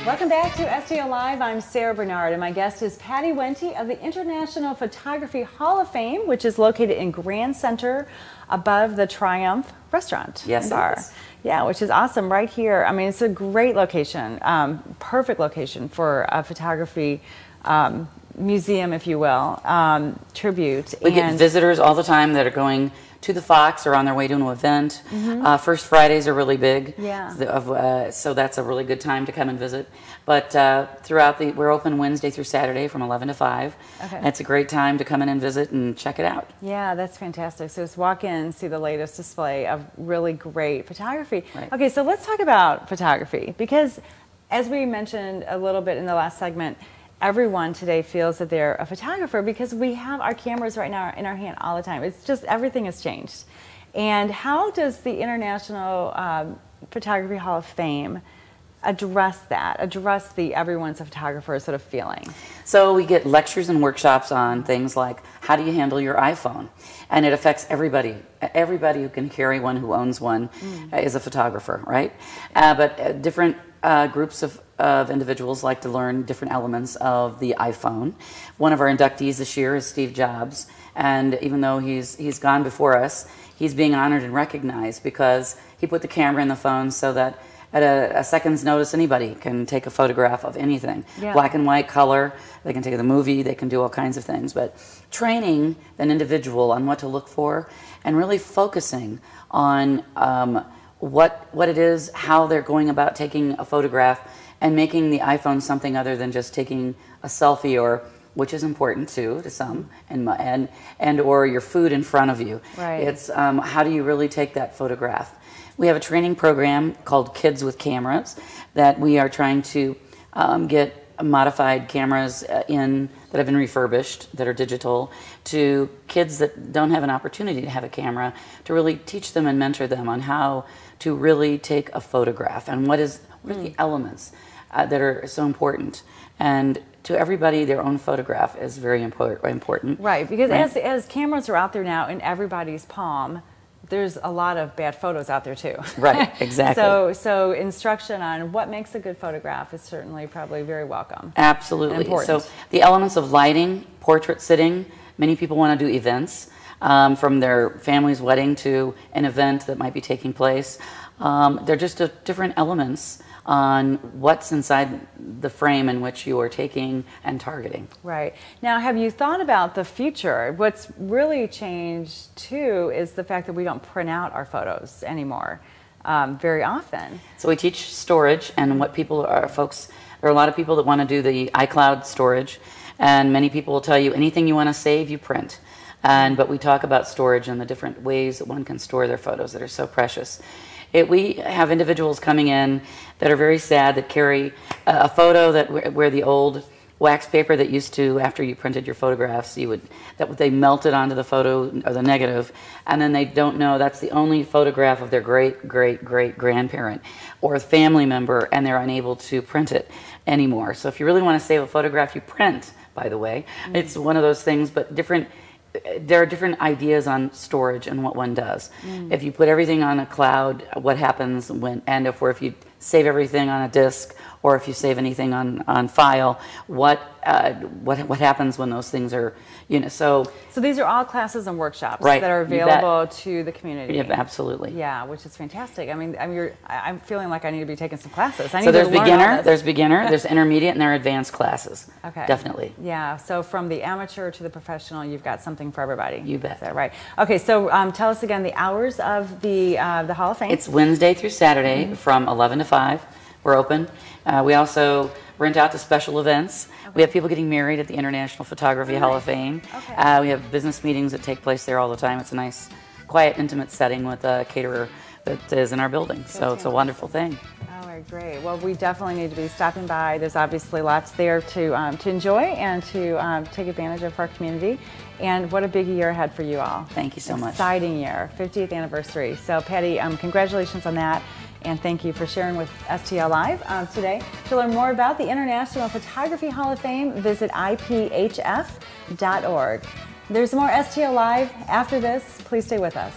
Welcome back to STL Live. I'm Sarah Bernard, and my guest is Patti Wenti of the International Photography Hall of Fame, which is located in Grand Center above the Triumph restaurant. Yes, bar. it is. Yeah, which is awesome right here. I mean, it's a great location, perfect location for a photography museum, if you will, tribute. We get visitors all the time that are going to the Fox or on their way to an event. First Fridays are really big. Yeah. So that's a really good time to come and visit. But we're open Wednesday through Saturday from 11 to 5. Okay. And it's a great time to come in and visit and check it out. Yeah, that's fantastic. So just walk in and see the latest display of really great photography. Right. Okay, so let's talk about photography, because as we mentioned a little bit in the last segment, everyone today feels that they're a photographer because we have our cameras right now in our hand all the time. It's just everything has changed. And how does the International Photography Hall of Fame address that, address the everyone's a photographer sort of feeling? So we get lectures and workshops on things like how do you handle your iPhone, and it affects everybody. Everybody who can carry one, who owns one, is a photographer, right? But different groups of individuals like to learn different elements of the iPhone. One of our inductees this year is Steve Jobs, and even though he's gone before us, he's being honored and recognized because he put the camera in the phone so that at a second's notice anybody can take a photograph of anything. Yeah. Black and white, color, they can take the movie, they can do all kinds of things. But training an individual on what to look for and really focusing on what it is, how they're going about taking a photograph, and making the iPhone something other than just taking a selfie, or which is important too to some, and or your food in front of you. Right. It's how do you really take that photograph? We have a training program called Kids with Cameras that we are trying to get modified cameras in that have been refurbished, that are digital, to kids that don't have an opportunity to have a camera, to really teach them and mentor them on how to really take a photograph and what are the elements that are so important. And to everybody, their own photograph is very important. Right, because as cameras are out there now in everybody's palm, there's a lot of bad photos out there too. Right, exactly. So instruction on what makes a good photograph is certainly probably very welcome. Absolutely. Important. So the elements of lighting, portrait sitting, many people want to do events, from their family's wedding to an event that might be taking place. They're just different elements on what's inside the frame in which you are taking and targeting. Right. Now, have you thought about the future? What's really changed too is the fact that we don't print out our photos anymore very often. So we teach storage, and what there are a lot of people that want to do the iCloud storage, and many people will tell you anything you want to save, you print. But we talk about storage and the different ways that one can store their photos that are so precious. We have individuals coming in that are very sad, that carry a photo where the old wax paper that used to, after you printed your photographs, they melted onto the photo or the negative, and then they don't know that's the only photograph of their great-great-great-grandparent or a family member, and they're unable to print it anymore. So if you really want to save a photograph, you print, by the way. It's one of those things, but there are different ideas on storage and what one does. If you put everything on a cloud, what happens if you save everything on a disk, or if you save anything on file, what happens when those things are, so these are all classes and workshops right, that are available to the community. Yeah, absolutely. Yeah, which is fantastic. I mean, I'm feeling like I need to be taking some classes. There's beginner, there's intermediate, and there are advanced classes. Okay. Definitely. Yeah, so from the amateur to the professional, you've got something for everybody. You bet. Is that right? Okay, so tell us again the hours of the Hall of Fame. It's Wednesday through Saturday from 11 to 5. We're open. We also rent out to special events. Okay. We have people getting married at the International Photography Hall of Fame. Okay. We have business meetings that take place there all the time. It's a nice, quiet, intimate setting with a caterer that is in our building. So it's a wonderful thing. All right, great. Well, we definitely need to be stopping by. There's obviously lots there to enjoy and to take advantage of for our community. And what a big year ahead for you all. Thank you so much. Exciting year, 50th anniversary. So Patti, congratulations on that. And thank you for sharing with STL Live today. To learn more about the International Photography Hall of Fame, visit iphf.org. There's more STL Live after this. Please stay with us.